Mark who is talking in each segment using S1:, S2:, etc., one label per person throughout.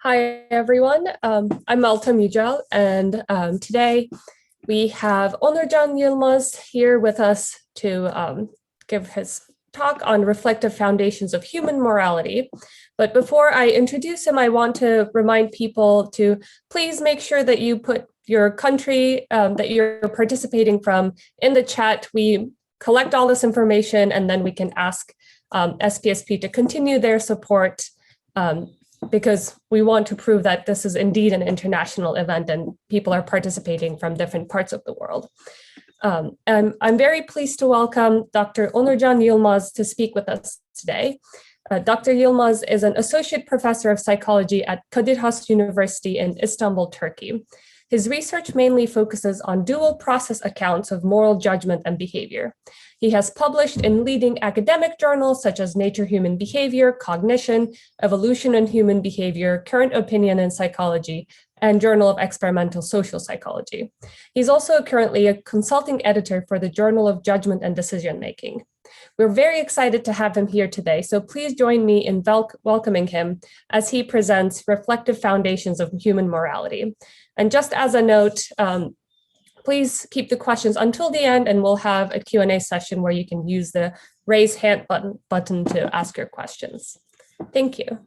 S1: Hi, everyone. I'm Malta Mujal, and today we have Onurcan Yilmaz here with us to give his talk on reflective foundations of human morality. But before I introduce him, I want to remind people to please make sure that you put your country that you're participating from in the chat. We collect all this information, and then we can ask SPSP to continue their support because we want to prove that this is indeed an international event and people are participating from different parts of the world. And I'm very pleased to welcome Dr. Onurcan Yilmaz to speak with us today. Dr. Yilmaz is an associate professor of psychology at Kadir Has University in Istanbul, Turkey. His research mainly focuses on dual process accounts of moral judgment and behavior. He has published in leading academic journals such as Nature Human Behavior, Cognition, Evolution and Human Behavior, Current Opinion in Psychology, and Journal of Experimental Social Psychology. He's also currently a consulting editor for the Journal of Judgment and Decision Making. We're very excited to have him here today, so please join me in welcoming him as he presents Reflective Foundations of Human Morality. And just as a note, please keep the questions until the end, and we'll have a Q&A session where you can use the raise hand button to ask your questions. Thank you.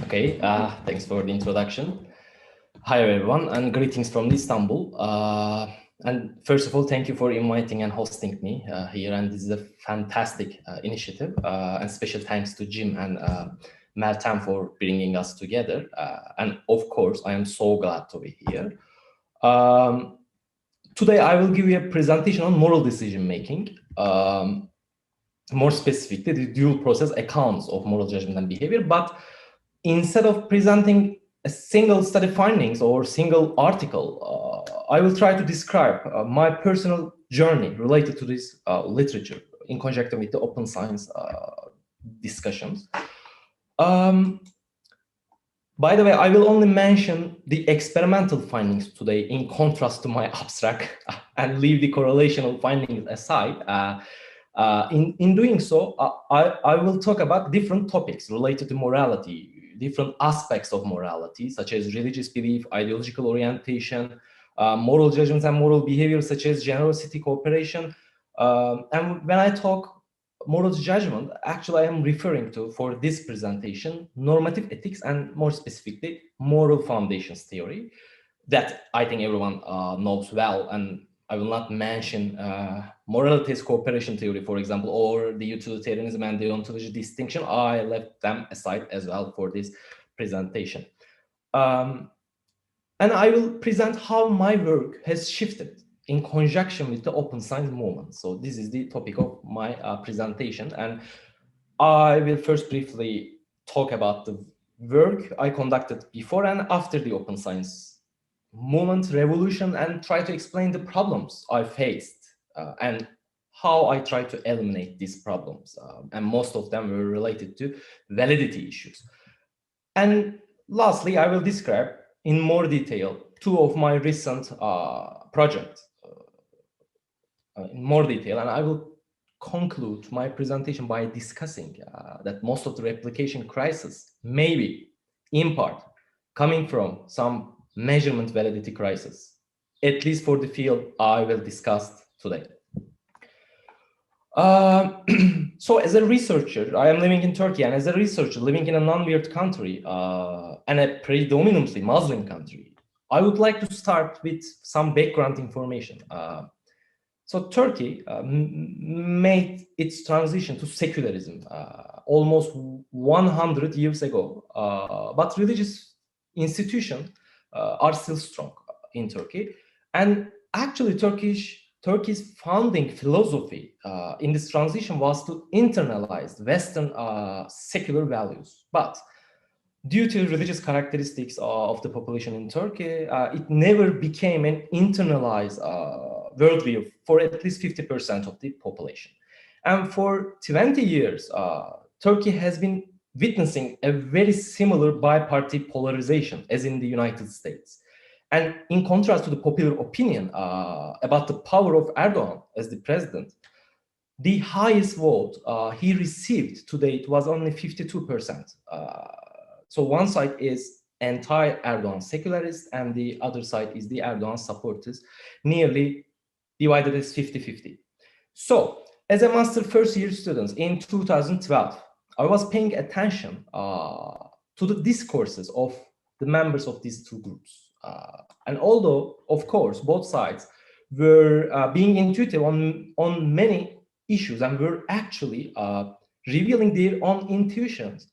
S2: Okay, thanks for the introduction. Hi, everyone, and greetings from Istanbul. And first of all, thank you for inviting and hosting me here. And this is a fantastic initiative. And special thanks to Jim and Meltem for bringing us together. And of course, I am so glad to be here. Today, I will give you a presentation on moral decision making. More specifically, the dual process accounts of moral judgment and behavior. But instead of presenting a single study findings or single article, I will try to describe my personal journey related to this literature in conjunction with the open science discussions. By the way, I will only mention the experimental findings today in contrast to my abstract and leave the correlational findings aside. In doing so, I will talk about different topics related to morality, different aspects of morality, such as religious belief, ideological orientation, moral judgments and moral behavior, such as generosity, cooperation. And when I talk moral judgment, actually I am referring to, for this presentation, normative ethics and more specifically, moral foundations theory that I think everyone knows well. And I will not mention moralities cooperation theory, for example, or the utilitarianism and the ontology distinction. I left them aside as well for this presentation. And I will present how my work has shifted in conjunction with the open science movement. So this is the topic of my presentation. And I will first briefly talk about the work I conducted before and after the open science movement revolution, and try to explain the problems I faced and how I try to eliminate these problems. And most of them were related to validity issues. And lastly, I will describe in more detail two of my recent projects in more detail, and I will conclude my presentation by discussing that most of the replication crisis may be, in part, coming from some measurement validity crisis, at least for the field I will discuss today. So as a researcher, I am living in Turkey, and as a researcher living in a non-weird country and a predominantly Muslim country, I would like to start with some background information. So Turkey made its transition to secularism almost 100 years ago, but religious institutions are still strong in Turkey. And actually Turkey's founding philosophy in this transition was to internalize Western secular values. But due to religious characteristics of the population in Turkey, it never became an internalized worldview for at least 50% of the population. And for 20 years, Turkey has been witnessing a very similar bi-party polarization as in the United States. And in contrast to the popular opinion about the power of Erdogan as the president, the highest vote he received to date was only 52%. So one side is anti-Erdogan secularists, and the other side is the Erdogan supporters, nearly divided as 50-50. So as a master first year student in 2012, I was paying attention to the discourses of the members of these two groups. And although, of course, both sides were being intuitive on many issues and were actually revealing their own intuitions,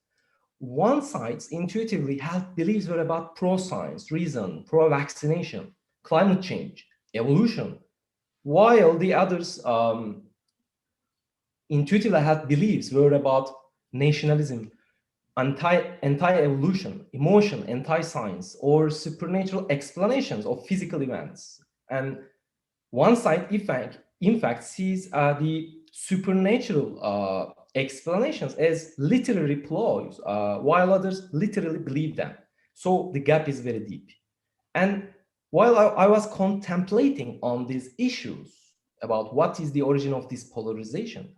S2: one side intuitively held beliefs were about pro-science, reason, pro-vaccination, climate change, evolution, while the others intuitively held beliefs were about nationalism, anti-evolution, emotion, anti-science, or supernatural explanations of physical events. And one side, in fact sees the supernatural explanations as literary ploys, while others literally believe them. So the gap is very deep. And while I was contemplating on these issues about what is the origin of this polarization,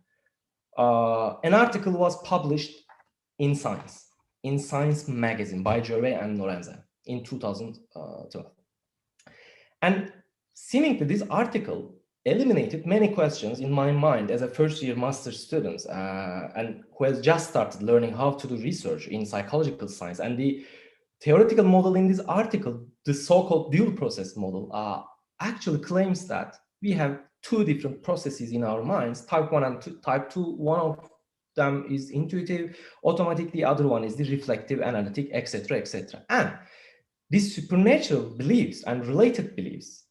S2: an article was published in Science magazine by Gervais and Lorenza in 2012. And seemingly this article eliminated many questions in my mind as a first-year master's student and who has just started learning how to do research in psychological science. And the theoretical model in this article, the so-called dual process model, actually claims that we have two different processes in our minds, type 1 and type 2. One of them is intuitive, automatic, the other one is the reflective, analytic, etc., etc. And these supernatural beliefs and related beliefs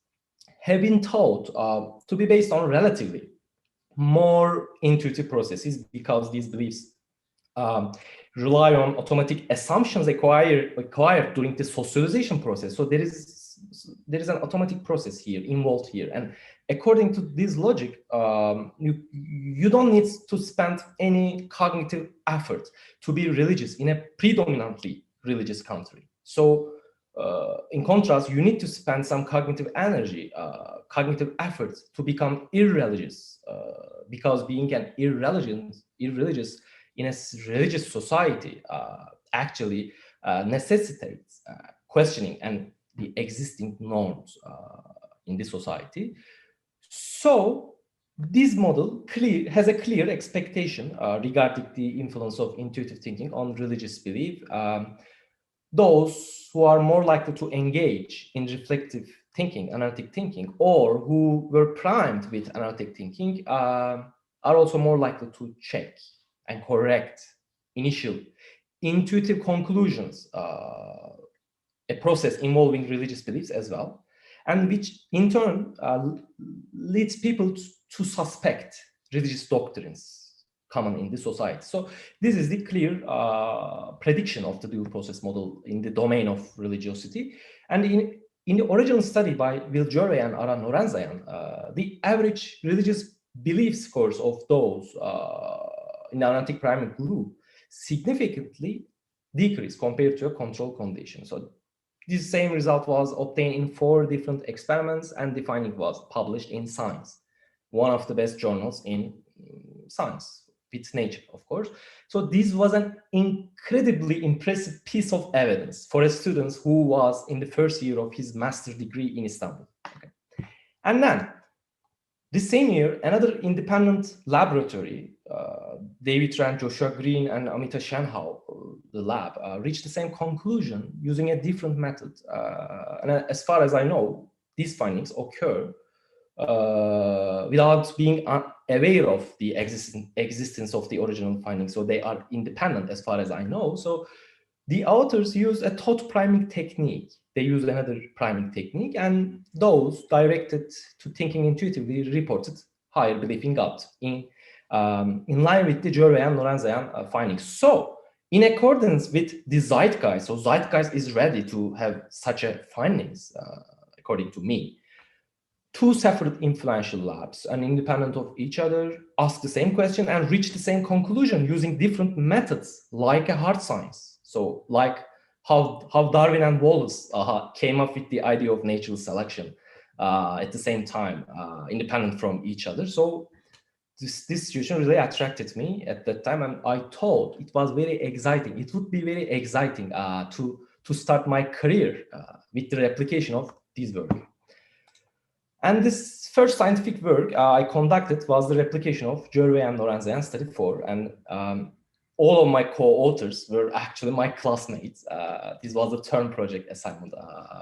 S2: have been taught to be based on relatively more intuitive processes, because these beliefs rely on automatic assumptions acquired during the socialization process. So there is an automatic process here involved here, and according to this logic, you don't need to spend any cognitive effort to be religious in a predominantly religious country. So in contrast, you need to spend some cognitive energy, cognitive effort to become irreligious, because being an irreligious in a religious society actually necessitates questioning and the existing norms in the society. So this model has a clear expectation regarding the influence of intuitive thinking on religious belief. Those who are more likely to engage in reflective thinking, analytic thinking, or who were primed with analytic thinking are also more likely to check and correct initial intuitive conclusions, a process involving religious beliefs as well, and which in turn leads people to suspect religious doctrines common in the society. So this is the clear prediction of the dual process model in the domain of religiosity. And in the original study by Gervais and Aran Lorenzayan, the average religious belief scores of those in the analytic primate group significantly decreased compared to a control condition. So this same result was obtained in 4 different experiments, and the finding was published in Science, one of the best journals in science, with Nature, of course. So this was an incredibly impressive piece of evidence for a student who was in the first year of his master's degree in Istanbul. Okay. And then, the same year, another independent laboratory, David Rand, Joshua Green, and Amita Shenhao, the lab, reached the same conclusion using a different method. And as far as I know, these findings occur without being aware of the existence of the original findings. So they are independent as far as I know. So the authors use a thought priming technique. They use another priming technique, and those directed to thinking intuitively reported higher belief in God in line with the Gervais and Lorenzayan findings. So in accordance with the zeitgeist, so zeitgeist is ready to have such a findings, according to me. 2 separate influential labs and independent of each other ask the same question and reach the same conclusion using different methods, like a hard science. So like how Darwin and Wallace came up with the idea of natural selection at the same time, independent from each other. So this situation really attracted me at that time, and I thought it was very exciting. It would be very exciting to start my career with the replication of this work. And this first scientific work I conducted was the replication of Gervais and Lorenzen study 4, and all of my co-authors were actually my classmates. This was a term project assignment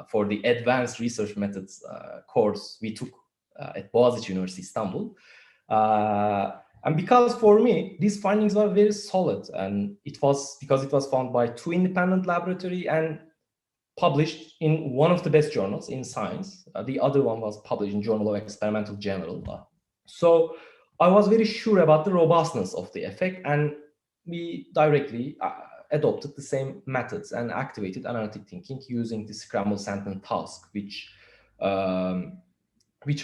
S2: for the Advanced Research Methods course we took at Boğaziçi University, Istanbul. And because for me, these findings were very solid, and it was because it was found by 2 independent laboratories and published in one of the best journals in science. The other one was published in Journal of Experimental General. So I was very sure about the robustness of the effect, and we directly adopted the same methods and activated analytic thinking using the scramble sentence task, which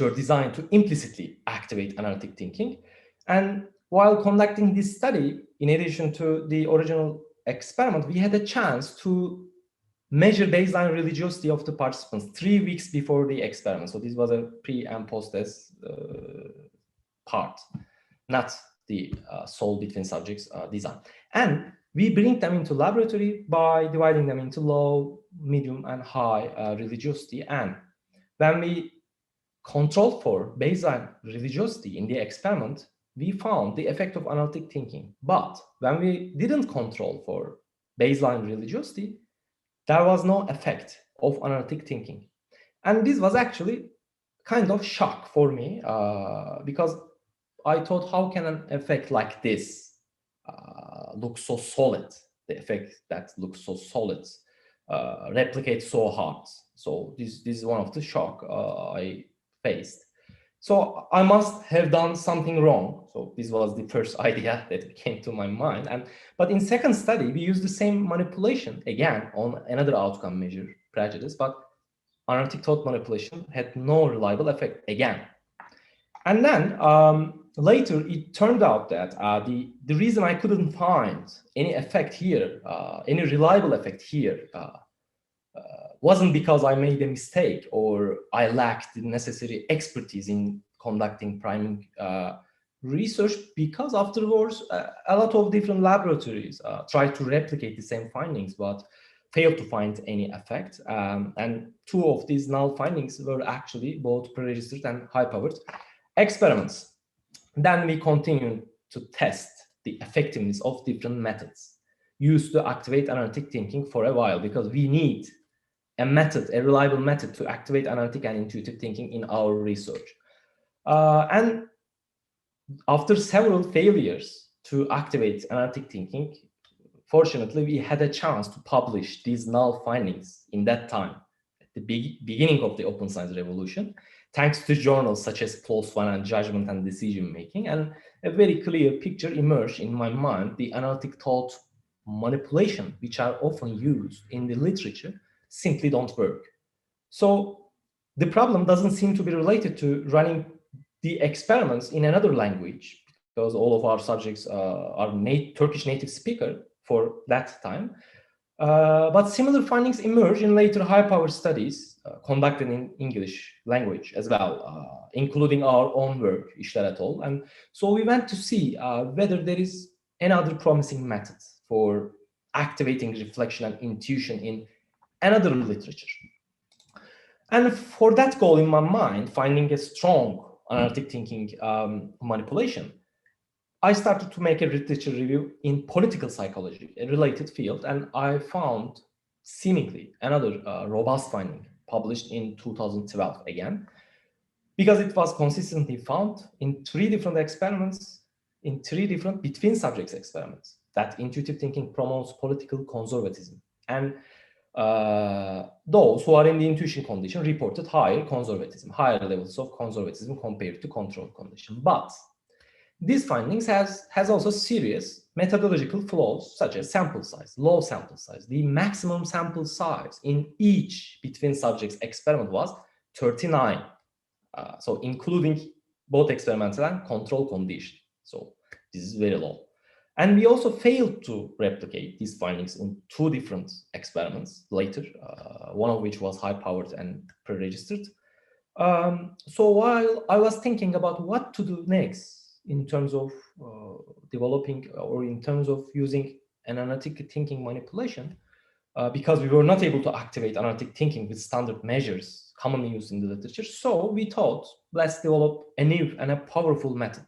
S2: were designed to implicitly activate analytic thinking. And while conducting this study, in addition to the original experiment, we had a chance to measure baseline religiosity of the participants 3 weeks before the experiment. So this was a pre and post test part, not the solve between subjects design. And we bring them into laboratory by dividing them into low, medium, and high religiosity. And when we controlled for baseline religiosity in the experiment, we found the effect of analytic thinking. But when we didn't control for baseline religiosity, there was no effect of analytic thinking. And this was actually kind of shock for me because I thought, how can an effect like this look so solid? The effect that looks so solid replicate so hard. So this is one of the shock I faced. So I must have done something wrong. So this was the first idea that came to my mind. But in second study, we used the same manipulation again on another outcome measure, prejudice, but analytic thought manipulation had no reliable effect again. And then later it turned out that the reason I couldn't find any effect here, any reliable effect here, wasn't because I made a mistake or I lacked the necessary expertise in conducting priming research, because afterwards a lot of different laboratories tried to replicate the same findings but failed to find any effect. And 2 of these null findings were actually both pre-registered and high-powered experiments. Then we continued to test the effectiveness of different methods used to activate analytic thinking for a while, because we need a method, a reliable method to activate analytic and intuitive thinking in our research. And after several failures to activate analytic thinking, fortunately, we had a chance to publish these null findings in that time, at the beginning of the open science revolution, thanks to journals such as PLOS ONE and Judgment and Decision Making. And a very clear picture emerged in my mind: the analytic thought manipulation, which are often used in the literature, simply don't work. So the problem doesn't seem to be related to running the experiments in another language, because all of our subjects are Turkish native speaker for that time. But similar findings emerge in later high-power studies conducted in English language as well, including our own work, İşler et al. And so we went to see whether there is another promising method for activating reflection and intuition in another literature. And for that goal in my mind, finding a strong analytic thinking manipulation, I started to make a literature review in political psychology, a related field, and I found seemingly another robust finding published in 2012 again, because it was consistently found in 3 different experiments, in 3 different between subjects experiments, that intuitive thinking promotes political conservatism. And those who are in the intuition condition reported higher conservatism, higher levels of conservatism compared to control condition. But these findings has also serious methodological flaws, such as sample size, low sample size. The maximum sample size in each between subjects experiment was 39. So including both experimental and control condition. So this is very low. And we also failed to replicate these findings in 2 different experiments later, one of which was high-powered and pre-registered. So while I was thinking about what to do next, in terms of developing or in terms of using an analytic thinking manipulation, because we were not able to activate analytic thinking with standard measures commonly used in the literature. So we thought, let's develop a new and a powerful method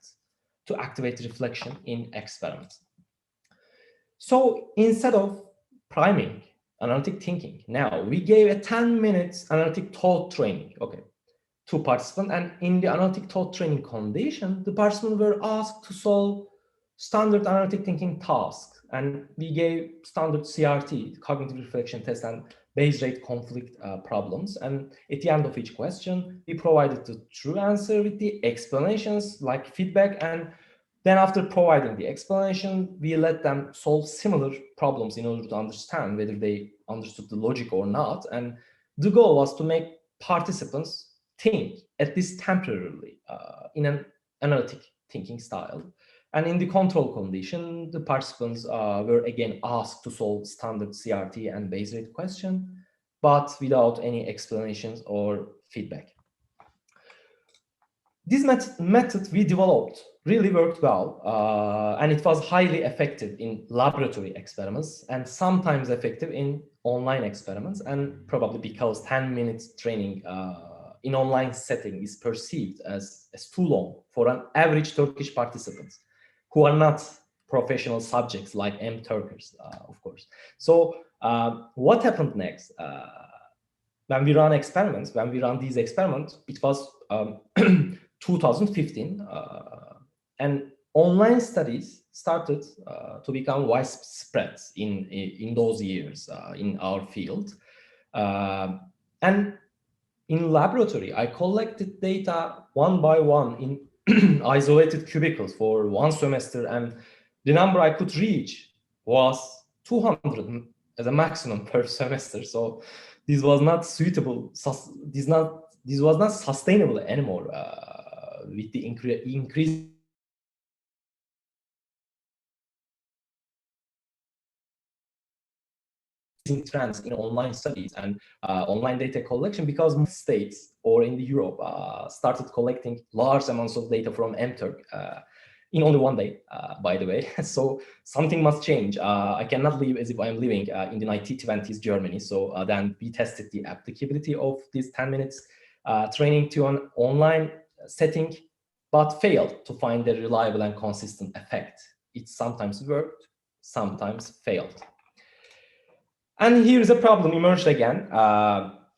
S2: to activate reflection in experiments. So instead of priming analytic thinking, now we gave a 10 minutes analytic thought training, okay, to participants. And in the analytic thought training condition, the participants were asked to solve standard analytic thinking tasks. And we gave standard CRT, cognitive reflection test, and Bayes rate conflict problems. And at the end of each question, we provided the true answer with the explanations like feedback. And then after providing the explanation, we let them solve similar problems in order to understand whether they understood the logic or not. And the goal was to make participants think, at least temporarily, in an analytic thinking style. And in the control condition, the participants were again asked to solve standard CRT and Bayes rate question, but without any explanations or feedback. This method we developed really worked well, and it was highly effective in laboratory experiments and sometimes effective in online experiments, and probably because 10 minutes training in online setting is perceived as too long for an average Turkish participant who are not professional subjects like M-Turkers, of course. So what happened next? When we run these experiments, it was 2015, and online studies started to become widespread in those years in our field. And in laboratory, I collected data one by one in isolated cubicles for one semester, and the number I could reach was 200 as a maximum per semester. So this was not suitable. This was not sustainable anymore with the increase trends in online studies and online data collection, because most states or in Europe started collecting large amounts of data from M-Turk in only one day, by the way. So something must change. I cannot live as if I'm living in the 1920s Germany. So then we tested the applicability of this 10 minutes training to an online setting, but failed to find a reliable and consistent effect. It sometimes worked, sometimes failed. And here's a problem emerged again.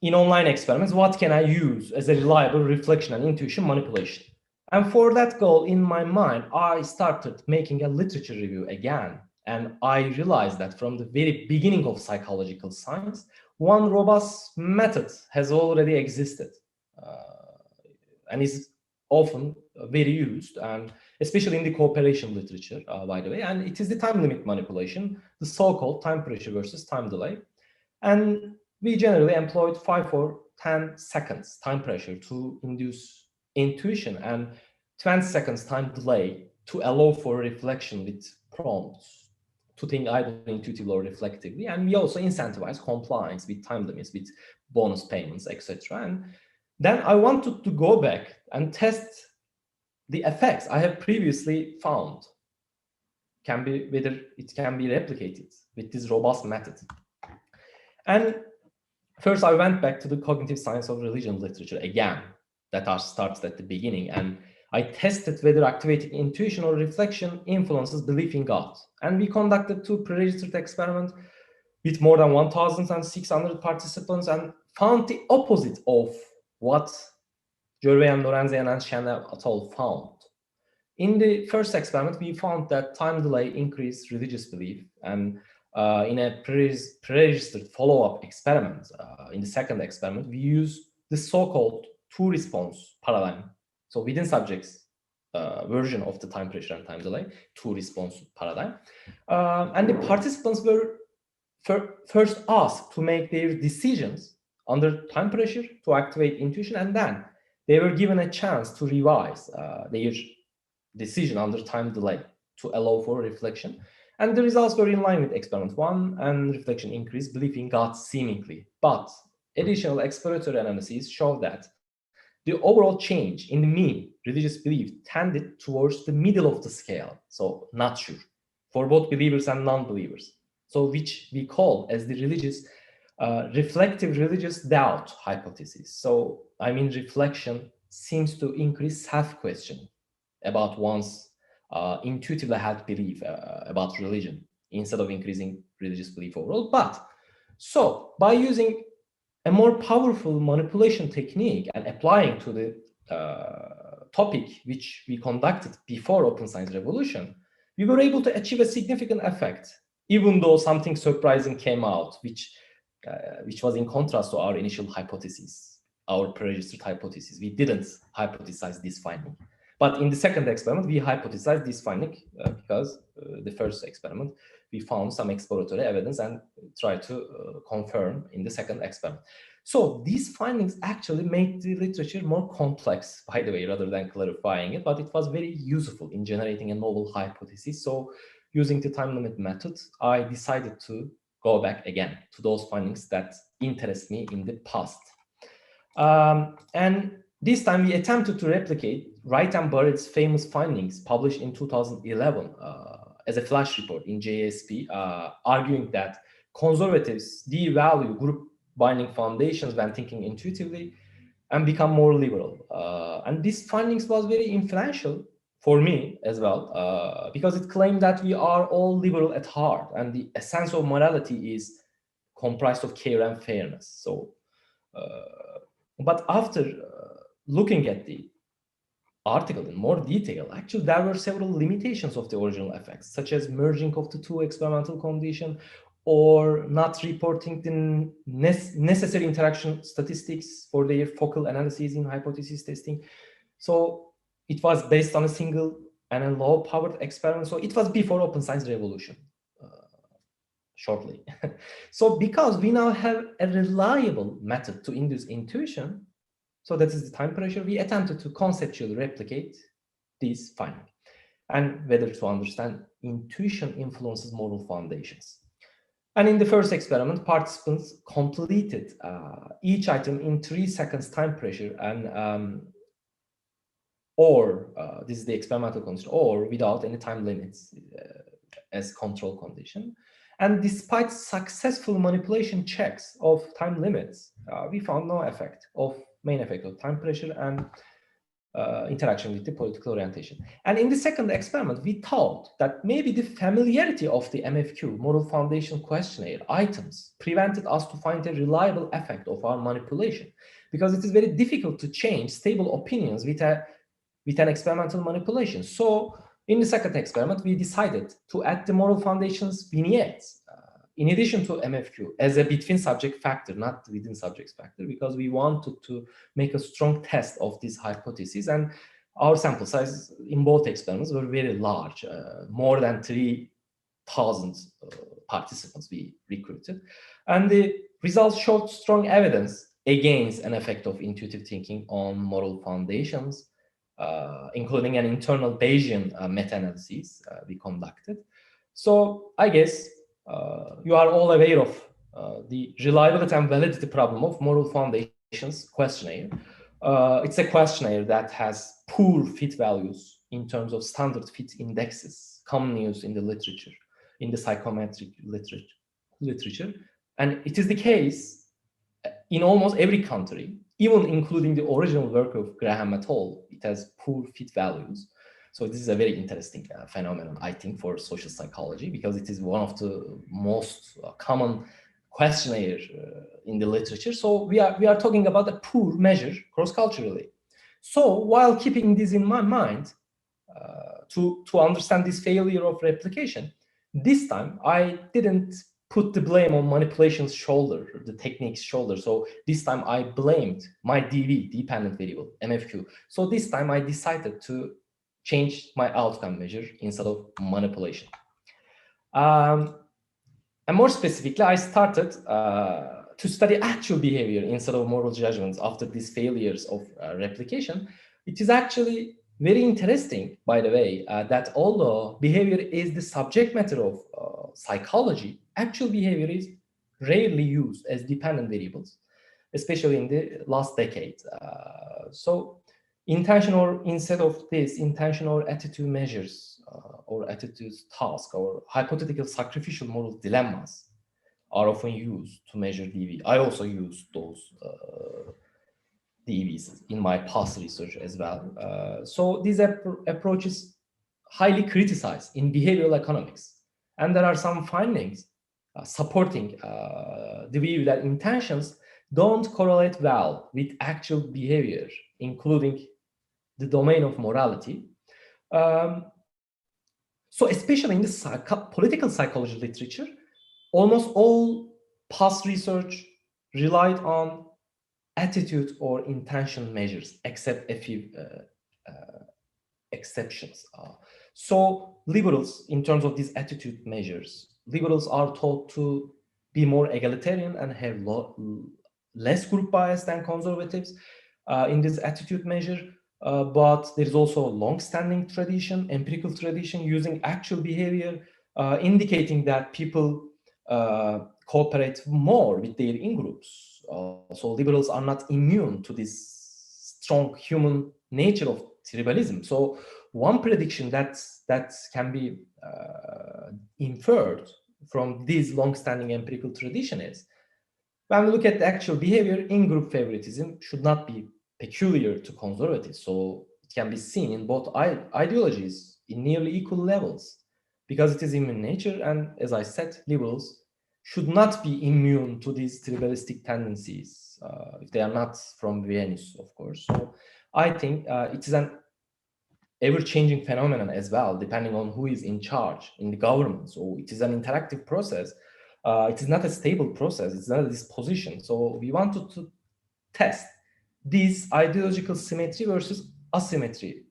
S2: In online experiments, what can I use as a reliable reflection and intuition manipulation? And for that goal in my mind, I started making a literature review again. And I realized that from the very beginning of psychological science, one robust method has already existed and is often very used, and especially in the cooperation literature, by the way, and it is the time limit manipulation, the so-called time pressure versus time delay. And we generally employed 5 or 10 seconds time pressure to induce intuition and 20 seconds time delay to allow for reflection with prompts to think either intuitively or reflectively. And we also incentivize compliance with time limits, with bonus payments, etc. And then I wanted to go back and test the effects I have previously found, whether it can be replicated with this robust method. And first, I went back to the cognitive science of religion literature again, that starts at the beginning, and I tested whether activating intuition or reflection influences belief in God. And we conducted 2 pre-registered experiments with more than 1,600 participants and found the opposite of what Gervais and Lorenzian and Chanel et al. Found. In the first experiment, we found that time delay increased religious belief, and in a pre-registered follow-up experiment, in the second experiment, we used the so-called two-response paradigm. So within subjects version of the time pressure and time delay, two-response paradigm. And the participants were first asked to make their decisions under time pressure to activate intuition, and then they were given a chance to revise their decision under time delay to allow for reflection. And the results were in line with experiment 1, and reflection increased belief in God seemingly. But additional exploratory analyses show that the overall change in the mean religious belief tended towards the middle of the scale, so not sure, for both believers and non-believers. So which we call as the reflective religious doubt hypothesis. So I mean, reflection seems to increase self-questioning about one's intuitively held belief about religion instead of increasing religious belief overall. But so by using a more powerful manipulation technique and applying to the topic which we conducted before Open Science Revolution, we were able to achieve a significant effect, even though something surprising came out, which was in contrast to our initial hypothesis, our pre-registered hypothesis. We didn't hypothesize this finding. But in the second experiment, we hypothesized this finding because the first experiment, we found some exploratory evidence and tried to confirm in the second experiment. So these findings actually made the literature more complex, by the way, rather than clarifying it, but it was very useful in generating a novel hypothesis. So using the time limit method, I decided to go back again to those findings that interest me in the past. And this time we attempted to replicate Wright and Barrett's famous findings published in 2011 as a flash report in JSP, arguing that conservatives devalue group binding foundations when thinking intuitively and become more liberal. And these findings was very influential for me as well, because it claimed that we are all liberal at heart and the essence of morality is comprised of care and fairness. So, but after looking at the article in more detail, actually there were several limitations of the original effects, such as merging of the two experimental conditions or not reporting the necessary interaction statistics for their focal analyses in hypothesis testing. So it was based on a single and a low-powered experiment. So it was before Open Science Revolution, shortly. So because we now have a reliable method to induce intuition, so that is the time pressure, we attempted to conceptually replicate these findings and whether to understand intuition influences moral foundations. And in the first experiment, participants completed each item in 3 seconds time pressure and this is the experimental condition, or without any time limits as control condition. And despite successful manipulation checks of time limits, we found no main effect of time pressure and interaction with the political orientation. And in the second experiment, we thought that maybe the familiarity of the MFQ, Moral Foundation Questionnaire items, prevented us to find a reliable effect of our manipulation, because it is very difficult to change stable opinions with an experimental manipulation. So in the second experiment, we decided to add the Moral Foundation's vignettes in addition to MFQ as a between subject factor, not within subjects factor, because we wanted to make a strong test of this hypothesis. And our sample size in both experiments were very large, more than 3,000 participants we recruited. And the results showed strong evidence against an effect of intuitive thinking on moral foundations, including an internal Bayesian meta-analysis we conducted. So I guess you are all aware of the reliability and validity problem of Moral Foundations questionnaire. It's a questionnaire that has poor fit values in terms of standard fit indexes, commonly used in the literature, in the psychometric literature. And it is the case in almost every country, even including the original work of Graham et al. It has poor fit values. So this is a very interesting phenomenon, I think, for social psychology, because it is one of the most common questionnaire in the literature. So we are talking about a poor measure cross-culturally. So while keeping this in my mind, to understand this failure of replication, this time I didn't put the blame on manipulation's shoulder, the technique's shoulder. So this time I blamed my DV, dependent variable, MFQ. So this time I decided to change my outcome measure instead of manipulation. And more specifically, I started to study actual behavior instead of moral judgments after these failures of replication. It is actually very interesting, by the way, that although behavior is the subject matter of psychology, actual behavior is rarely used as dependent variables. especially in the last decade. So intention, or instead of this, intention or attitude measures or attitude task or hypothetical sacrificial moral dilemmas are often used to measure DV. I also use those DVs in my past research as well. So this approach is highly criticized in behavioral economics. And there are some findings supporting the view that intentions don't correlate well with actual behavior, including the domain of morality. So especially in the political psychology literature, almost all past research relied on attitude or intention measures, except a few exceptions. So liberals, in terms of these attitude measures, liberals are taught to be more egalitarian and have less group bias than conservatives in this attitude measure. But there is also a long-standing tradition, empirical tradition, using actual behavior, indicating that people cooperate more with their in-groups. So liberals are not immune to this strong human nature of tribalism. So one prediction that can be inferred from this long-standing empirical tradition is, when we look at the actual behavior, in-group favoritism should not be peculiar to conservatives. So it can be seen in both ideologies in nearly equal levels, because it is human nature. And as I said, liberals should not be immune to these tribalistic tendencies if they are not from Venus, of course. So I think it is an ever-changing phenomenon as well, depending on who is in charge in the government. So it is an interactive process. It is not a stable process. It's not a disposition. So we wanted to test this ideological symmetry versus asymmetry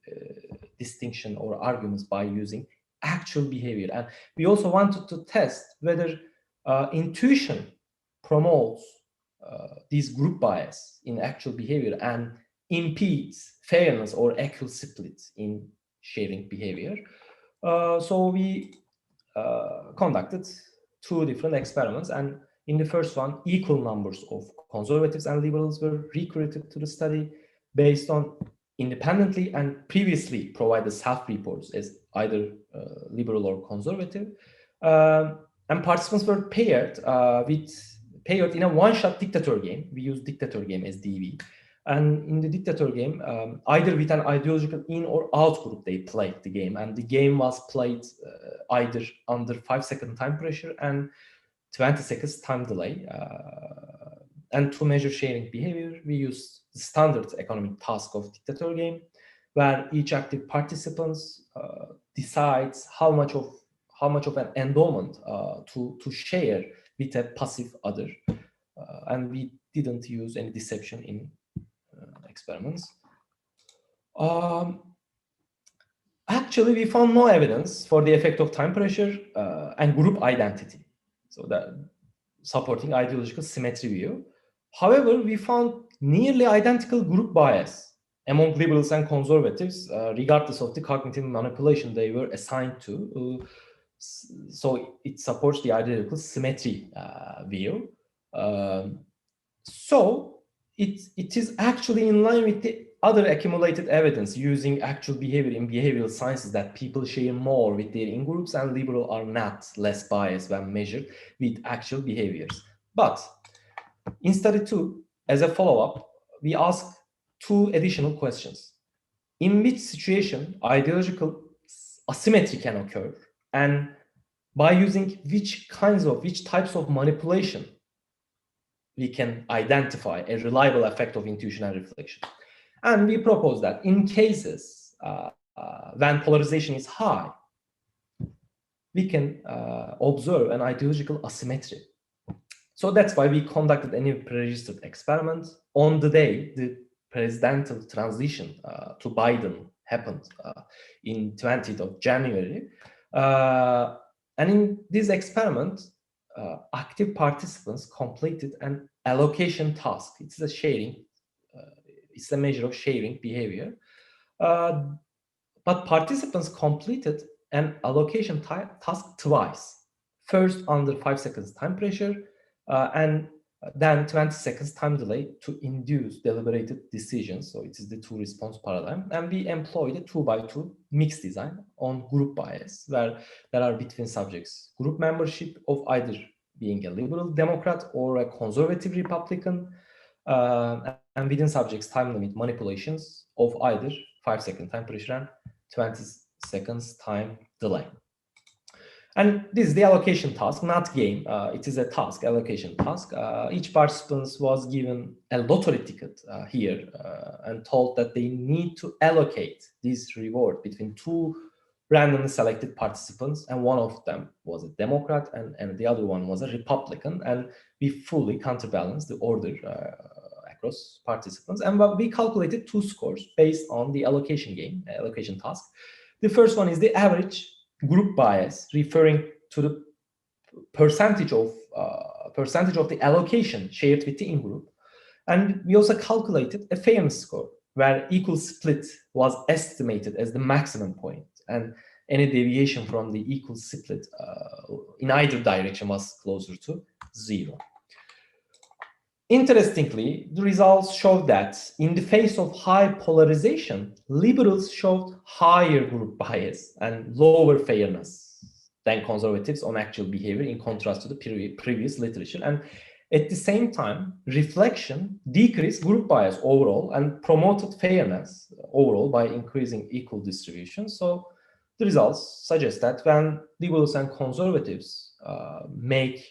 S2: distinction or arguments by using actual behavior. And we also wanted to test whether intuition promotes this group bias in actual behavior and impedes fairness or equal split in sharing behavior. So we conducted two different experiments, and in the first one, equal numbers of conservatives and liberals were recruited to the study based on independently and previously provided self-reports as either liberal or conservative. And participants were paired in a one-shot dictator game. We use dictator game as DV. And in the dictator game, either with an ideological in or out group, they played the game. And the game was played either under 5-second time pressure and 20 seconds time delay. And to measure sharing behavior, we used the standard economic task of dictator game, where each active participant decides how much of an endowment to share with a passive other. And we didn't use any deception in experiments. Actually, we found no evidence for the effect of time pressure and group identity, so that supporting ideological symmetry view. However, we found nearly identical group bias among liberals and conservatives, regardless of the cognitive manipulation they were assigned to. So it supports the ideological symmetry view. So it is actually in line with the other accumulated evidence using actual behavior in behavioral sciences that people share more with their in-groups and liberal are not less biased when measured with actual behaviors. But in study 2, as a follow-up, we asked two additional questions. In which situation ideological asymmetry can occur, and by using which types of manipulation we can identify a reliable effect of intuition and reflection. And we propose that in cases when polarization is high, we can observe an ideological asymmetry. So that's why we conducted a new pre-registered experiment. On the day the presidential transition to Biden happened in 20th of January. And in this experiment, active participants completed an allocation task. It's a sharing, it's a measure of sharing behavior. But participants completed an allocation task twice. First under 5 seconds time pressure, and then 20 seconds time delay to induce deliberated decisions. So it is the two response paradigm. And we employ the 2x2 mixed design on group bias, where there are between subjects group membership of either being a liberal Democrat or a conservative Republican, and within subjects time limit manipulations of either 5-second time pressure and 20 seconds time delay. And this is the allocation task, not game. It is a task, allocation task. Each participant was given a lottery ticket here and told that they need to allocate this reward between two randomly selected participants, and one of them was a Democrat and the other one was a Republican, and we fully counterbalanced the order across participants, and we calculated two scores based on the allocation game, allocation task. The first one is the average group bias, referring to the percentage of the allocation shared with the in-group. And we also calculated a fairness score, where equal split was estimated as the maximum point, and any deviation from the equal split in either direction was closer to 0. Interestingly, the results showed that in the face of high polarization, liberals showed higher group bias and lower fairness than conservatives on actual behavior, in contrast to the previous literature. And at the same time, reflection decreased group bias overall and promoted fairness overall by increasing equal distribution. So the results suggest that when liberals and conservatives make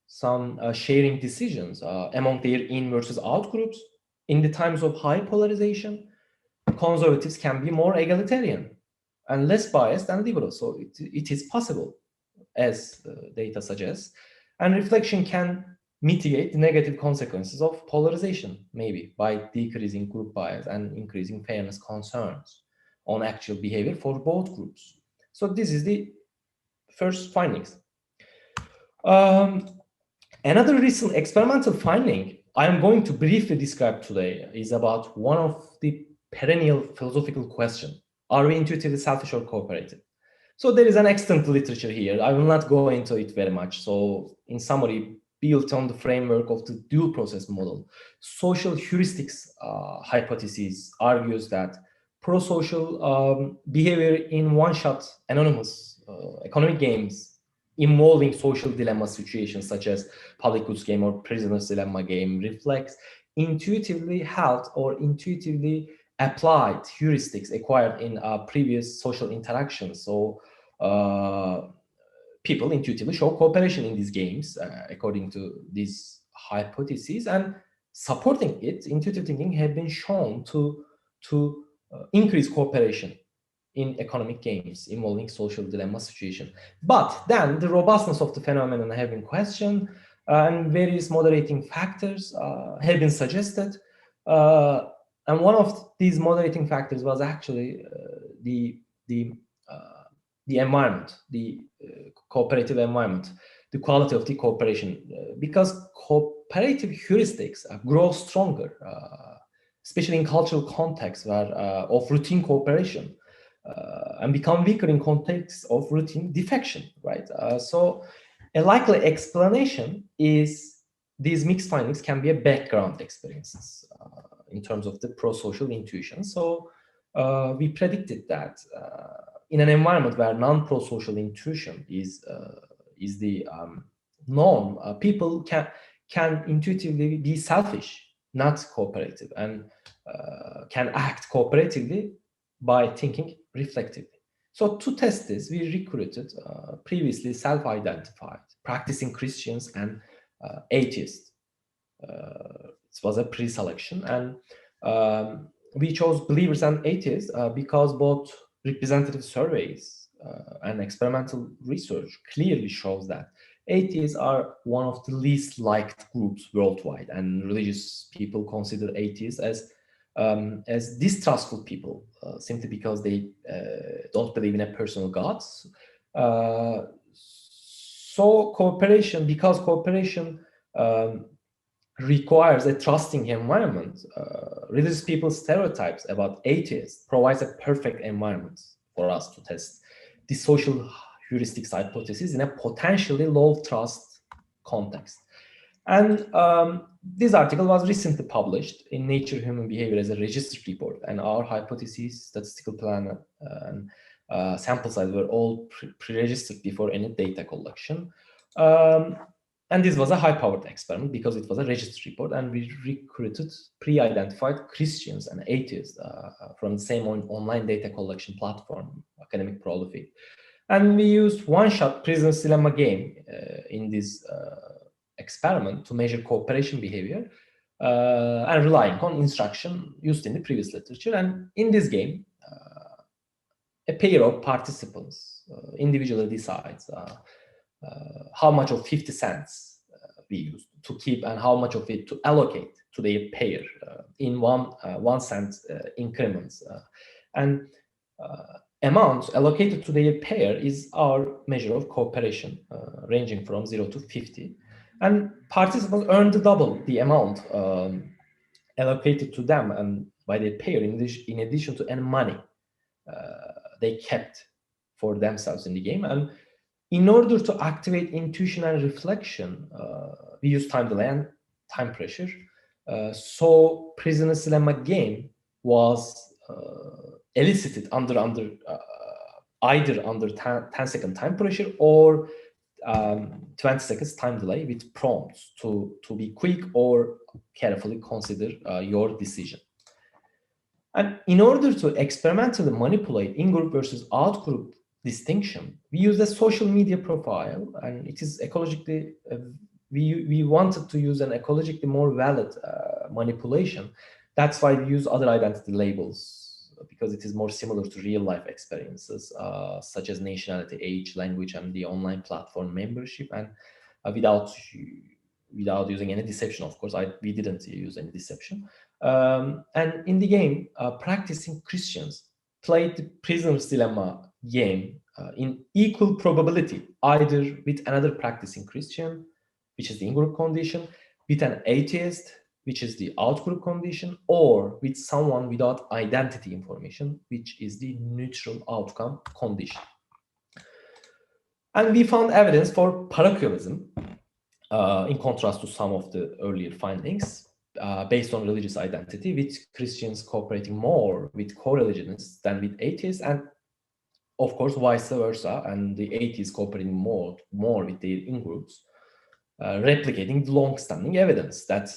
S2: some sharing decisions among their in versus out groups in the times of high polarization, conservatives can be more egalitarian and less biased than liberals. So it is possible, as data suggests, and reflection can mitigate the negative consequences of polarization, maybe by decreasing group bias and increasing fairness concerns on actual behavior for both groups. So this is the first findings. Another recent experimental finding I am going to briefly describe today is about one of the perennial philosophical questions: are we intuitively selfish or cooperative? So there is an extant literature here. I will not go into it very much. So in summary, built on the framework of the dual process model, social heuristics hypothesis argues that prosocial behavior in one-shot anonymous economic games involving social dilemma situations such as public goods game or prisoner's dilemma game reflects intuitively held or intuitively applied heuristics acquired in previous social interactions. So people intuitively show cooperation in these games according to these hypotheses, and supporting it, intuitive thinking has been shown to increase cooperation in economic games involving social dilemma situation. But then the robustness of the phenomenon have been questioned, and various moderating factors have been suggested. And one of these moderating factors was actually the environment, the cooperative environment, the quality of the cooperation, because cooperative heuristics grow stronger, especially in cultural contexts where of routine cooperation, and become weaker in context of routine defection, right? So a likely explanation is these mixed findings can be a background experiences in terms of the prosocial intuition. So we predicted that in an environment where non-prosocial intuition is the norm, people can intuitively be selfish, not cooperative, and can act cooperatively by thinking reflectively. So to test this, we recruited previously self-identified practicing Christians and atheists. It was a pre-selection, and we chose believers and atheists because both representative surveys and experimental research clearly shows that atheists are one of the least liked groups worldwide, and religious people consider atheists as distrustful people, simply because they don't believe in a personal God. So cooperation, because cooperation requires a trusting environment, religious people's stereotypes about atheists provides a perfect environment for us to test the social heuristics hypothesis in a potentially low trust context. And this article was recently published in Nature Human Behavior as a registered report, and our hypotheses, statistical plan, and sample size were all pre-registered before any data collection. And this was a high-powered experiment because it was a registered report, and we recruited pre-identified Christians and atheists from the same online data collection platform, Academic Prolific. And we used one-shot prisoner's dilemma game in this experiment to measure cooperation behavior and relying on instruction used in the previous literature. And in this game, a pair of participants individually decides how much of 50 cents we use to keep and how much of it to allocate to their pair in 1 cent increments. And amount allocated to their pair is our measure of cooperation, ranging from 0 to 50. And participants earn double the amount allocated to them and by their pair in addition to any money they kept for themselves in the game. And in order to activate intuition and reflection, we use time delay and time pressure. So prisoner's dilemma game was elicited either under 10-second time pressure or 20 seconds time delay with prompts to be quick or carefully consider your decision. And in order to experimentally manipulate in-group versus out-group distinction, we use a social media profile, and it is ecologically, we wanted to use an ecologically more valid manipulation. That's why we use other identity labels, because it is more similar to real-life experiences, such as nationality, age, language, and the online platform membership, and without using any deception, of course. We didn't use any deception. And in the game, practicing Christians played the prisoner's dilemma game in equal probability, either with another practicing Christian, which is the in-group condition, with an atheist, which is the out-group condition, or with someone without identity information, which is the neutral outcome condition. And we found evidence for parochialism, in contrast to some of the earlier findings, based on religious identity, with Christians cooperating more with co-religionists than with atheists, and of course vice versa, and the atheists cooperating more with their in-groups, replicating the long-standing evidence that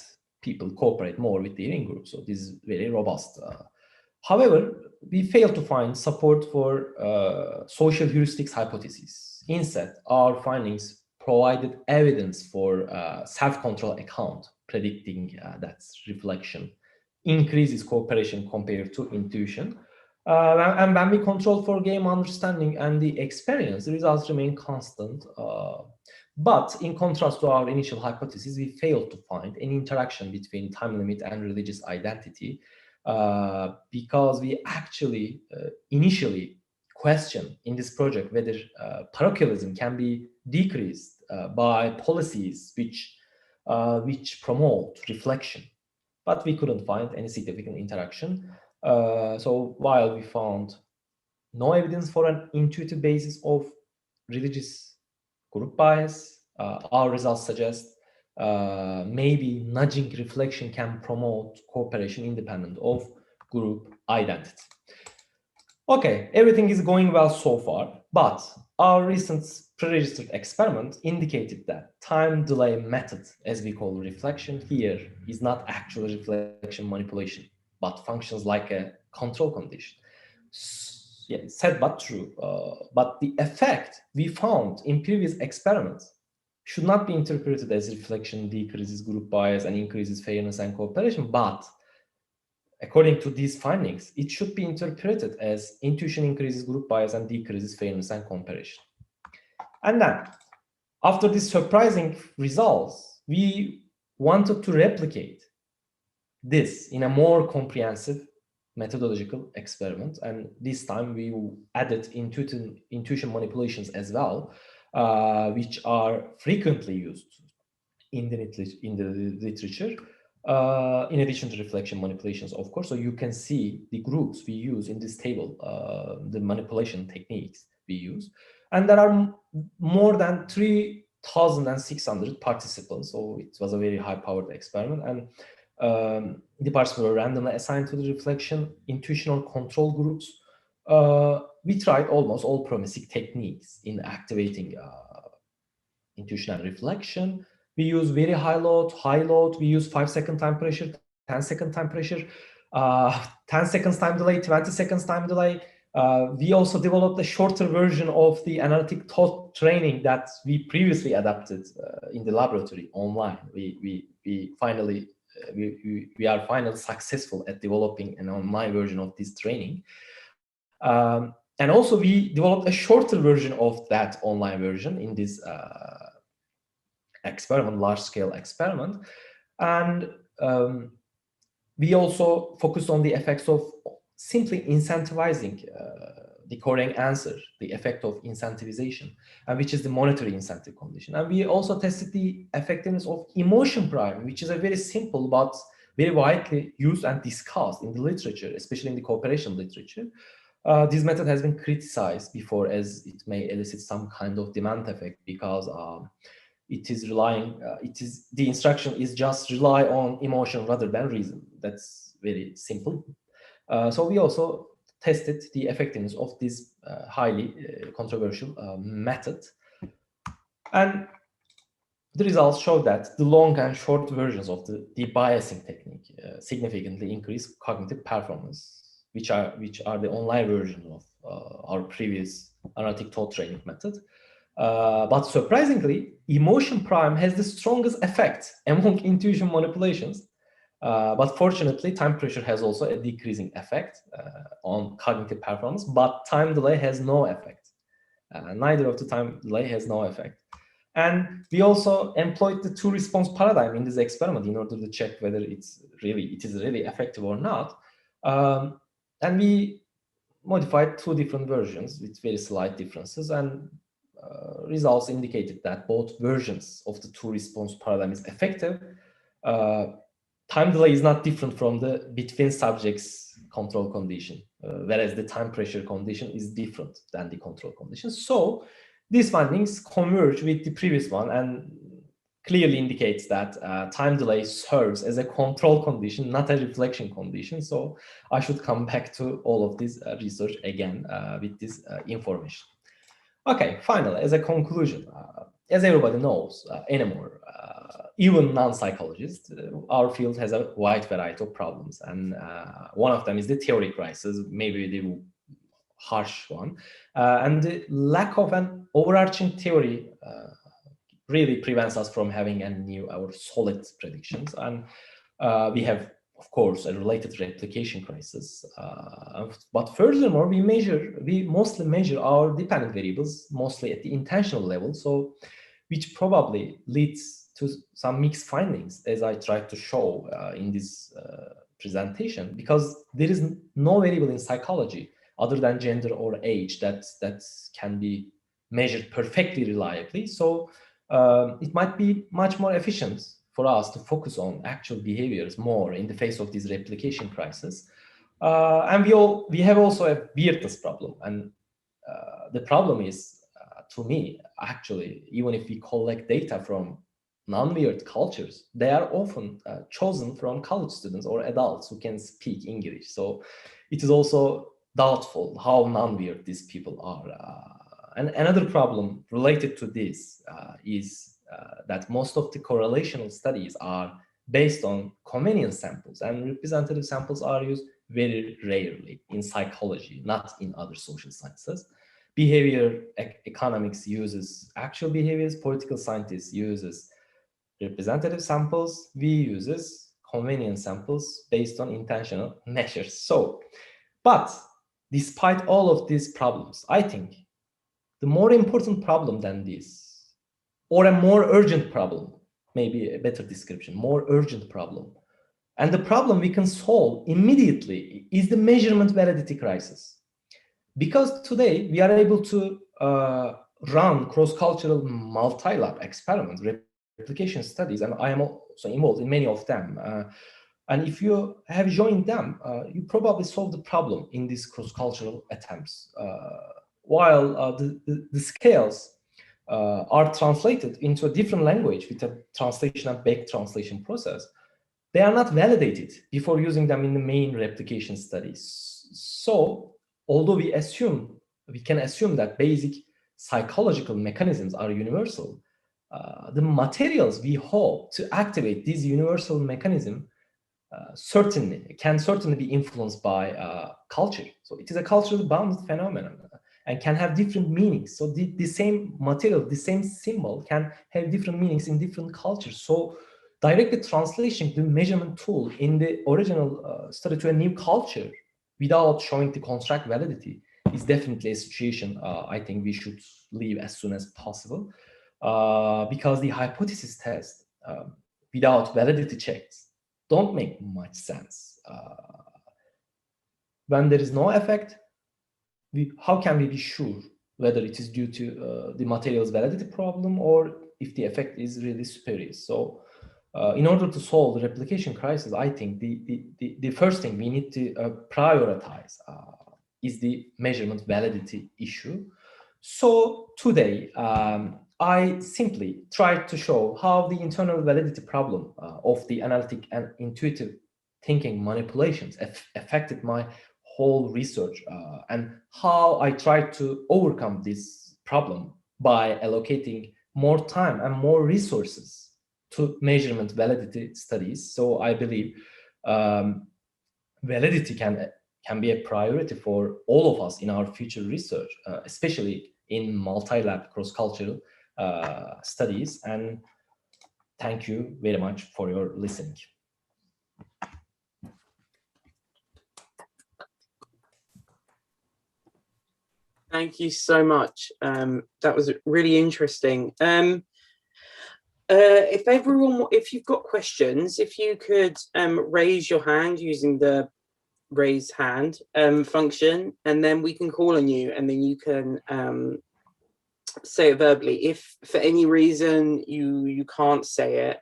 S2: people cooperate more with their in-groups. So this is very robust. However, we failed to find support for social heuristics hypotheses. Instead, our findings provided evidence for self-control account, predicting that reflection increases cooperation compared to intuition. And when we control for game understanding and the experience, the results remain constant. But in contrast to our initial hypothesis, we failed to find any interaction between time limit and religious identity, because we actually initially questioned in this project whether parochialism can be decreased by policies which promote reflection. But we couldn't find any significant interaction. So while we found no evidence for an intuitive basis of religious group bias, our results suggest maybe nudging reflection can promote cooperation independent of group identity. Okay, everything is going well so far, but our recent pre-registered experiment indicated that time delay method, as we call reflection here, is not actual reflection manipulation, but functions like a control condition. Yeah, said but true. But the effect we found in previous experiments should not be interpreted as reflection decreases group bias and increases fairness and cooperation, but according to these findings, it should be interpreted as intuition increases group bias and decreases fairness and cooperation. And then, after these surprising results, we wanted to replicate this in a more comprehensive methodological experiment, and this time we added intuition manipulations as well, which are frequently used in the literature, in addition to reflection manipulations, of course. So you can see the groups we use in this table, the manipulation techniques we use, and there are more than 3 1,600 participants, so it was a very high-powered experiment, and the parts were randomly assigned to the reflection, intuitional control groups. We tried almost all promising techniques in activating intuition and reflection. We use very high load, we use 5-second time pressure, 10-second time pressure, 10 seconds time delay, 20 seconds time delay. We also developed a shorter version of the analytic thought training that we previously adapted in the laboratory online. We finally we are finally successful at developing an online version of this training. And also we developed a shorter version of that online version in this experiment, large-scale experiment. And we also focused on the effects of simply incentivizing the correct answer, the effect of incentivization, which is the monetary incentive condition. And we also tested the effectiveness of emotion priming, which is a very simple but very widely used and discussed in the literature, especially in the cooperation literature. This method has been criticized before as it may elicit some kind of demand effect because it is relying, the instruction is just rely on emotion rather than reason. That's very simple. So we also tested the effectiveness of this highly controversial method. And the results show that the long and short versions of the debiasing technique significantly increase cognitive performance, which are the online version of our previous analytic thought training method. But surprisingly, emotion prime has the strongest effect among intuition manipulations. But fortunately, time pressure has also a decreasing effect on cognitive performance, but time delay has no effect. Neither of the time delay has no effect. And we also employed the two response paradigm in this experiment in order to check whether it is really effective or not. And we modified two different versions with very slight differences, and results indicated that both versions of the two response paradigm is effective. Time delay is not different from the between subjects control condition, whereas the time pressure condition is different than the control condition. So these findings converge with the previous one and clearly indicates that time delay serves as a control condition, not a reflection condition. So I should come back to all of this research again with this information. Okay, finally, as a conclusion, as everybody knows anymore, even non-psychologists, our field has a wide variety of problems. And one of them is the theory crisis, maybe the harsh one. And the lack of an overarching theory really prevents us from having any new or solid predictions. And we have, of course, a related replication crisis. But furthermore, we mostly measure our dependent variables, mostly at the intentional level, so which probably leads to some mixed findings, as I tried to show in this presentation, because there is no variable in psychology other than gender or age that can be measured perfectly reliably. So it might be much more efficient for us to focus on actual behaviors more in the face of this replication crisis. And we have also a weirdness problem. And the problem is, to me, actually, even if we collect data from non-weird cultures, they are often chosen from college students or adults who can speak English. So it is also doubtful how non-weird these people are. And another problem related to this is that most of the correlational studies are based on convenience samples, and representative samples are used very rarely in psychology, not in other social sciences. Behavior economics uses actual behaviors, political scientists uses representative samples, we uses convenience samples based on intentional measures. So, but despite all of these problems, I think the more important problem than this, or a more urgent problem, maybe a better description, more urgent problem, and the problem we can solve immediately is the measurement validity crisis. Because today we are able to run cross-cultural multi-lab experiments, replication studies, and I am also involved in many of them. And if you have joined them, you probably solve the problem in these cross-cultural attempts. While the scales are translated into a different language with a translation and back translation process, they are not validated before using them in the main replication studies. So, although we can assume that basic psychological mechanisms are universal, the materials we hope to activate these universal mechanism can certainly be influenced by culture. So it is a culturally bounded phenomenon and can have different meanings. So the same material, the same symbol can have different meanings in different cultures. So directly translation the measurement tool in the original study to a new culture without showing the construct validity is definitely a situation I think we should leave as soon as possible, because the hypothesis test without validity checks don't make much sense. When there is no effect, how can we be sure whether it is due to the material's validity problem or if the effect is really superior? So in order to solve the replication crisis, I think the first thing we need to prioritize is the measurement validity issue. So today, I simply tried to show how the internal validity problem of the analytic and intuitive thinking manipulations affected my whole research and how I tried to overcome this problem by allocating more time and more resources to measurement validity studies. So I believe validity can be a priority for all of us in our future research, especially in multi-lab cross-cultural studies. And thank you very much for your listening.
S3: Thank you so much. That was really interesting. If you've got questions, if you could raise your hand using the raise hand function, and then we can call on you, and then you can say it verbally. If for any reason you can't say it,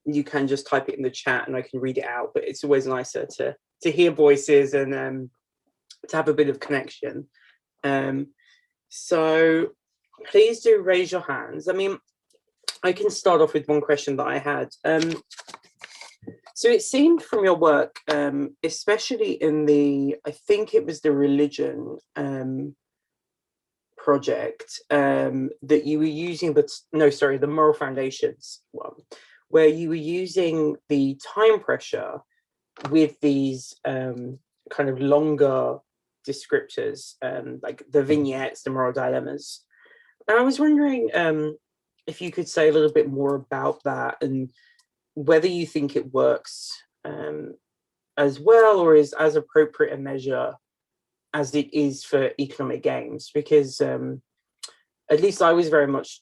S3: you can just type it in the chat and I can read it out. But it's always nicer to hear voices and to have a bit of connection. So please do raise your hands. I mean, I can start off with one question that I had. So it seemed from your work, especially in I think it was the religion project, that you were using the moral foundations one, where you were using the time pressure with these kind of longer descriptors, like the vignettes, the moral dilemmas. And I was wondering if you could say a little bit more about that and whether you think it works as well or is as appropriate a measure as it is for economic games, because at least I was very much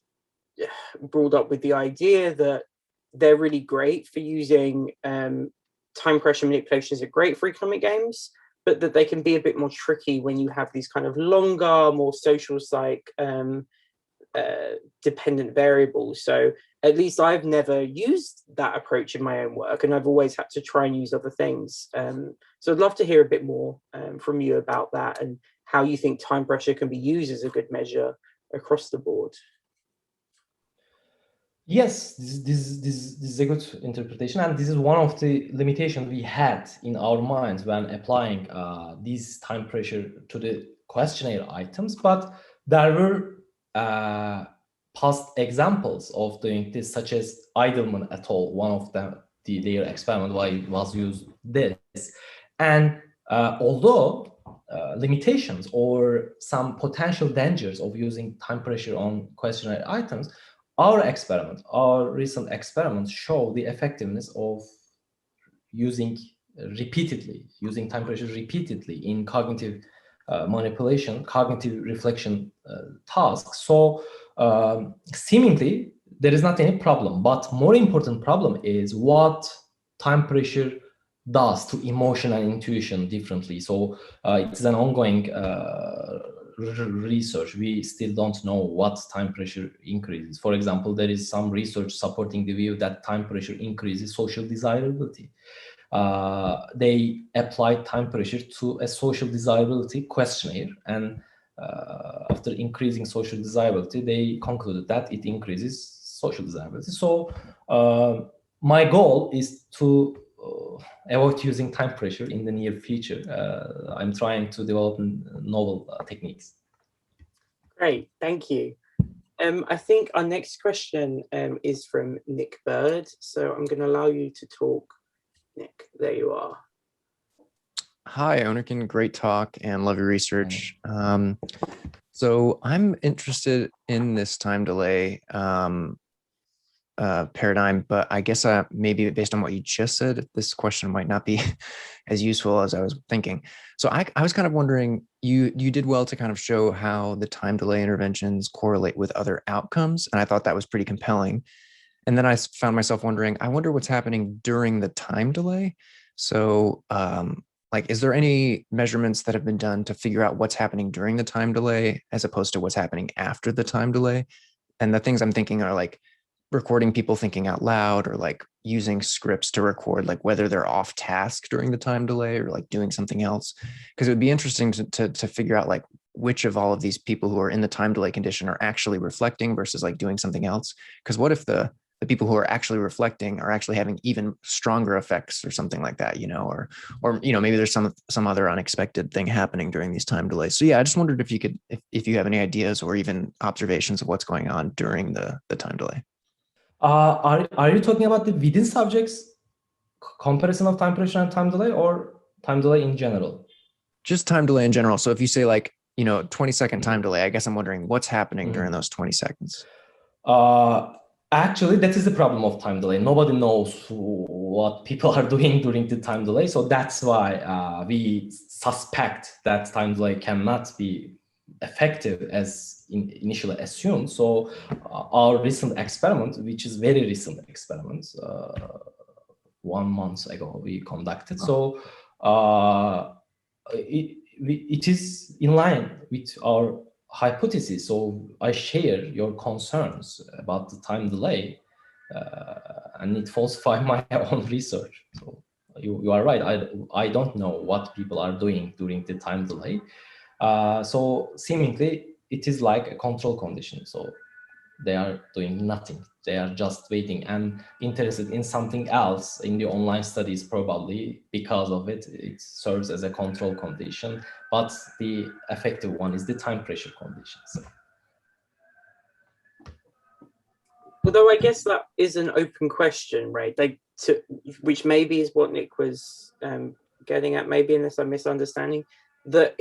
S3: brought up with the idea that they're really great for using time pressure manipulations are great for economic games, but that they can be a bit more tricky when you have these kind of longer, more social psych dependent variables. So at least I've never used that approach in my own work, and I've always had to try and use other things. So I'd love to hear a bit more from you about that and how you think time pressure can be used as a good measure across the board.
S2: Yes, this is a good interpretation, and this is one of the limitations we had in our minds when applying these time pressure to the questionnaire items. But there were past examples of doing this, such as Eidelman et al. One of their experiment was used this, and although limitations or some potential dangers of using time pressure on questionnaire items, our recent experiments show the effectiveness of using time pressure repeatedly in cognitive manipulation, cognitive reflection tasks. So seemingly there is not any problem, but more important problem is what time pressure does to emotion and intuition differently. So it is an ongoing research. We still don't know what time pressure increases. For example, there is some research supporting the view that time pressure increases social desirability. They applied time pressure to a social desirability questionnaire, and after increasing social desirability, they concluded that it increases social desirability. So my goal is to avoid using time pressure in the near future. I'm trying to develop novel techniques.
S3: Great, thank you. I think our next question is from Nick Bird. So I'm going to allow you to talk, Nick. There you are.
S4: Hi, Onurcan. Great talk and love your research. So I'm interested in this time delay paradigm, but I guess maybe based on what you just said, this question might not be as useful as I was thinking. So I was kind of wondering, you did well to kind of show how the time delay interventions correlate with other outcomes, and I thought that was pretty compelling. And then I found myself wondering, I wonder what's happening during the time delay. So like, is there any measurements that have been done to figure out what's happening during the time delay as opposed to what's happening after the time delay? And the things I'm thinking are like recording people thinking out loud, or like using scripts to record like whether they're off task during the time delay or like doing something else. Because it would be interesting to figure out like which of all of these people who are in the time delay condition are actually reflecting versus like doing something else. Because what if the people who are actually reflecting are actually having even stronger effects or something like that, you know, or you know, maybe there's some other unexpected thing happening during these time delays. So yeah, I just wondered if you could, if you have any ideas or even observations of what's going on during the time delay.
S2: Are you talking about the within subjects comparison of time pressure and time delay, or time delay in general?
S4: Just time delay in general. So if you say like, you know, 20-second time delay, I guess I'm wondering what's happening during those 20 seconds.
S2: Actually, that is the problem of time delay. Nobody knows what people are doing during the time delay. So that's why we suspect that time delay cannot be effective as initially assumed. So our recent experiment, which is very recent experiment, 1 month ago we conducted. So it is in line with our hypothesis. So I share your concerns about the time delay, and it falsifies my own research. So you are right. I don't know what people are doing during the time delay. So seemingly it is like a control condition. So they are doing nothing. They are just waiting and interested in something else in the online studies. Probably because of it, it serves as a control condition, but the effective one is the time pressure condition. So.
S3: Although I guess that is an open question, right? Which maybe is what Nick was getting at, maybe, unless I'm misunderstanding, that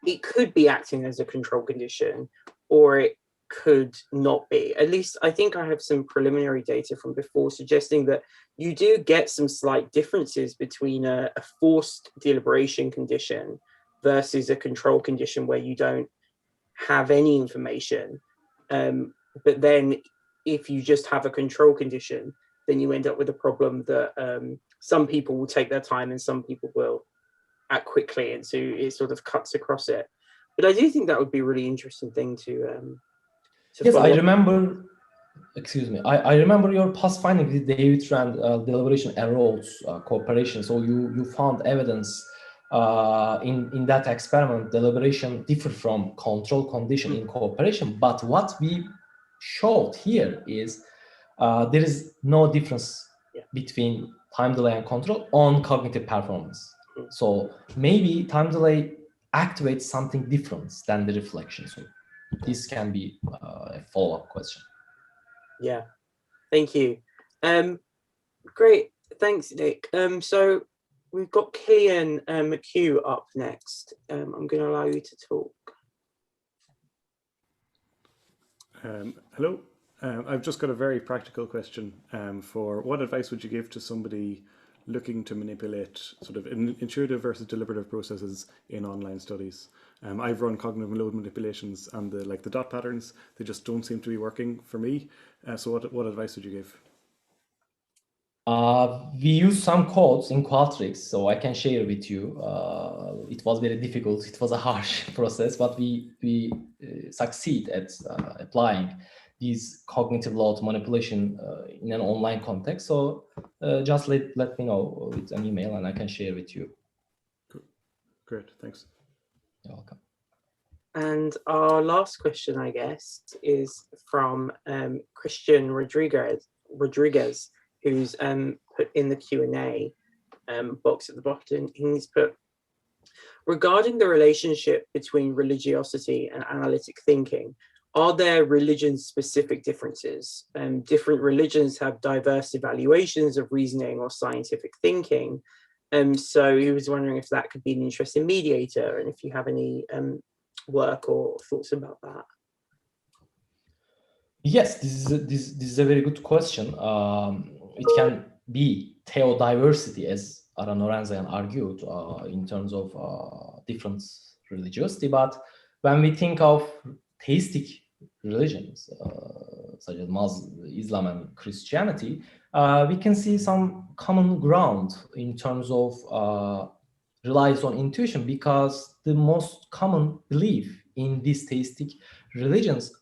S3: it could be acting as a control condition, or it could not be. At least I think I have some preliminary data from before suggesting that you do get some slight differences between a forced deliberation condition versus a control condition where you don't have any information. But then if you just have a control condition, then you end up with a problem that some people will take their time and some people will act quickly, and so it sort of cuts across it. But I do think that would be a really interesting thing to
S2: yes, I remember. Excuse me. I remember your past finding with David Rand, deliberation erodes cooperation. So you found evidence in that experiment, deliberation differ from control condition in cooperation. But what we showed here is there is no difference between time delay and control on cognitive performance. So maybe time delay activates something different than the reflection. So this can be a follow-up question.
S3: Yeah, thank you. Great, thanks, Nick. So we've got Killian McHugh up next. I'm going to allow you to talk.
S5: Hello. I've just got a very practical question for what advice would you give to somebody looking to manipulate sort of intuitive versus deliberative processes in online studies? I've run cognitive load manipulations, and the dot patterns, they just don't seem to be working for me. So what advice would you give?
S2: We use some codes in Qualtrics, so I can share with you. It was very difficult. It was a harsh process, but we succeed at applying these cognitive load manipulation in an online context. So just let me know with an email, and I can share with you.
S5: Cool. Great, thanks.
S2: You're welcome.
S3: And our last question, I guess, is from Christian Rodriguez, who's put in the Q&A box at the bottom. He's put, regarding the relationship between religiosity and analytic thinking, are there religion-specific differences? Different religions have diverse evaluations of reasoning or scientific thinking. So he was wondering if that could be an interesting mediator, and if you have any work or thoughts about that.
S2: Yes, this is a very good question. It can be theodiversity, as Onurcan argued, in terms of different religiosity. But when we think of theistic religions, such as Muslim, Islam, and Christianity, we can see some common ground in terms of relies on intuition, because the most common belief in these theistic religions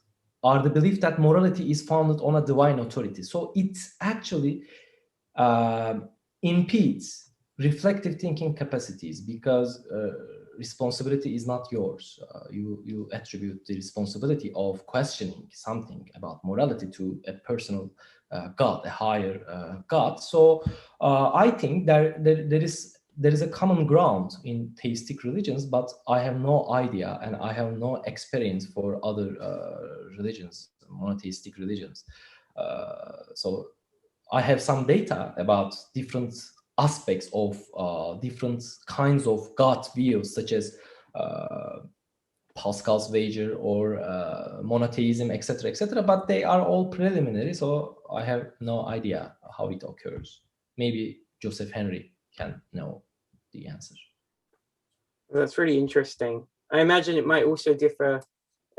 S2: are the belief that morality is founded on a divine authority. So it actually impedes reflective thinking capacities, because responsibility is not yours. You attribute the responsibility of questioning something about morality to a personal God, a higher God. So I think there is a common ground in theistic religions, but I have no idea and I have no experience for other religions, monotheistic religions. So I have some data about different aspects of different kinds of God views, such as Pascal's wager or monotheism, etc., but they are all preliminary, so I have no idea how it occurs. Maybe Joseph Henry can know the answer.
S3: That's really interesting. I imagine it might also differ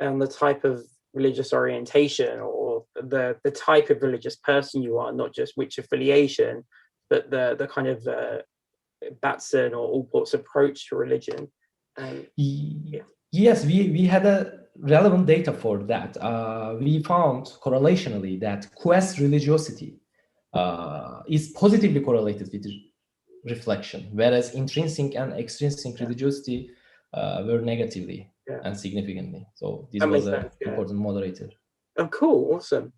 S3: on the type of religious orientation, or the type of religious person you are, not just which affiliation, but the kind of Batson or Allport's approach to religion. Yeah.
S2: Yes, we had a relevant data for that. We found correlationally that quest religiosity is positively correlated with reflection, whereas intrinsic and extrinsic religiosity were negatively and significantly. So this was an important moderator.
S3: Oh, cool, awesome.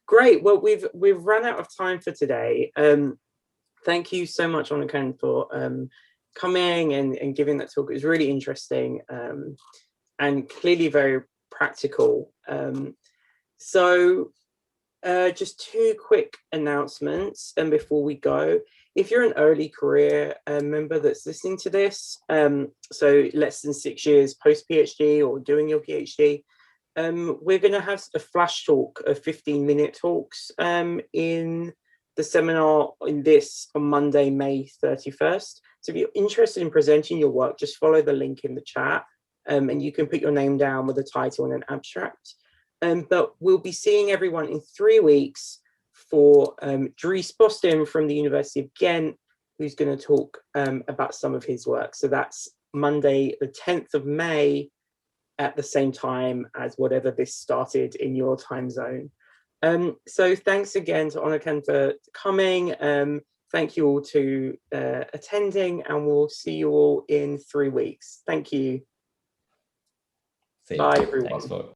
S3: Great. Well, we've run out of time for today. Thank you so much, Onurcan, for coming and giving that talk. It was really interesting and clearly very practical. So just two quick announcements before we go. If you're an early career member that's listening to this, so less than 6 years post-PhD or doing your PhD, we're going to have a flash talk of 15-minute talks in the seminar on Monday, May 31st. So if you're interested in presenting your work, just follow the link in the chat and you can put your name down with a title and an abstract. But we'll be seeing everyone in 3 weeks for Dries Boston from the University of Ghent, who's going to talk about some of his work. So that's Monday, the 10th of May, at the same time as whatever this started in your time zone. So thanks again to Onurcan for coming. Thank you all to attending, and we'll see you all in 3 weeks. Thank you. Bye, everyone.
S2: Thanks for